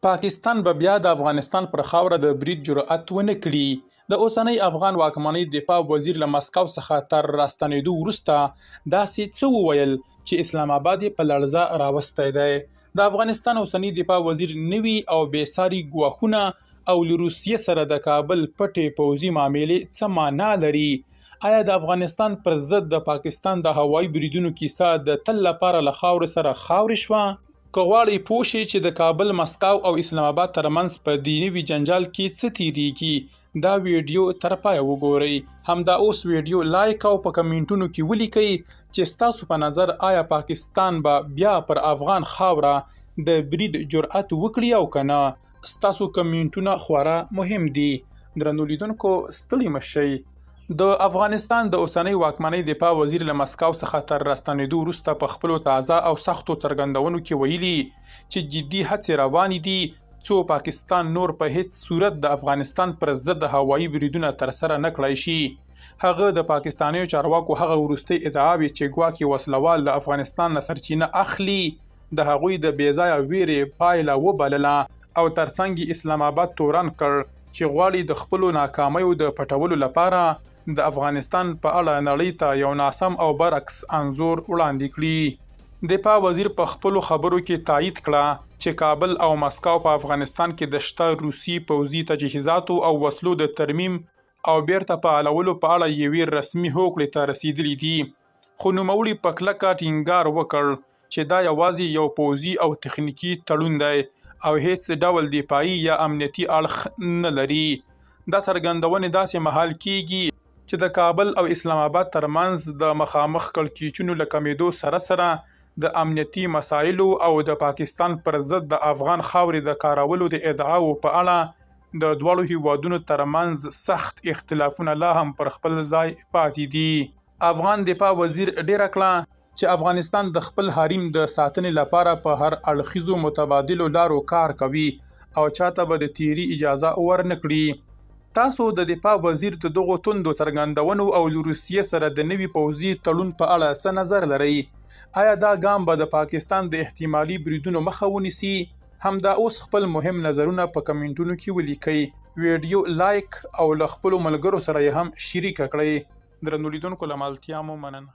پاکستان به بیا د افغانستان پر خاوره د برید جرأت ونه کړي. د اوسنۍ افغان واکمنۍ دفاع وزیر له مسکو څخه تر راستنېدو وروسته داسې څه وویل چې اسلام آباد یې په لړزه راوستی دی. د افغانستان اوسني دفاع وزیر نوي او بېساري ګواښونه او له روسیې سره د کابل پټې پوځي معاملې څه معنا لري؟ آیا د افغانستان پر ضد د پاکستان د هوایي بریدونو کیسه د تل لپاره له خاورې سره خاورې شوه؟ که غواړئ پوه شئ چې د کابل، مسکو او اسلام آباد ترمنځ په دې نوي جنجال کې څه تیریږي، دا ویډیو تر پایه وګورئ. همدا اوس ویډیو لایک او په کمنټونو کې ولیکئ چې ستاسو په نظر آیا پاکستان به بیا پر افغان خاوره د برید جرأت وکړي او که نه؟ ستاسو کمنټونه خورا مهم دي. درنو لیدونکو، ستړي مه شئ. د افغانستان د اوسنۍ واکمنۍ دفاع وزیر له مسکو څخه تر راستنېدو وروسته په خپلو تازه او سختو څرګندونو کې ویلي چې جدي هڅې روانې دي څو پاکستان نور په هیڅ صورت د افغانستان پر ضد هوایي بریدونه ترسره نه کړای شي. هغه د پاکستانیو چارواکو هغه وروستۍ ادعاوې چې ګواکې وسلوال له افغانستان نه سرچینه اخلي د هغوی د بېځایه ویرې پایله وبلله او ترڅنګ اسلام آباد تورن کړ چې غواړي د خپلو ناکامیو د پټولو لپاره د افغانستان په اړه نړۍ ته یو ناسم او برعکس انځور وړاندې کړي. دفاع وزیر په خپلو خبرو کې تایید کړه چې کابل او مسکو په افغانستان کې د شته روسي پوځي تجهیزاتو او وسلو د ترمیم او بیرته فعالولو په اړه یوې رسمي هوکړې ته رسیدلي دي. خو نوموړي په کلکه ټینګار وکړ چې دا یوازې یو پوځي او تخنیکي تړون دی او هیڅ ډول دفاعي یا امنیتي اړخ نه لري. دا څرګندونې داسې مهال کیږي چې د کابل او اسلام آباد ترمنځ د مخامخ کړکېچونو له کمېدو سره سره د امنیتي مسایلو او د پاکستان پر ضد د افغان خاورې د کارولو د ادعاو په اړه د دواړو هیوادونو ترمنځ سخت اختلافونه لا هم پر خپل ځای پاتې دي. افغان دفاع وزیر ډیره کړه چې افغانستان د خپل حریم د ساتنې لپاره په هر اړخیزو متبادلو لارو کار کوي او چاته به د تیري اجازه ورنه کړي. تاسو د دفاع وزیر د دغو توندو څرګندونو او له روسیې سره د نوي پوځي تړون په اړه څه نظر لرئ؟ آیا دا ګام به د پاکستان د احتمالي بریدونو مخه ونیسي؟ همدا اوس خپل مهم نظرونه په کمنټونو کې ولیکئ. ویډیو لایک او له خپلو ملګرو سره یې هم شریکه کړئ. درنو لیدونکو، له ملتیا مو مننه.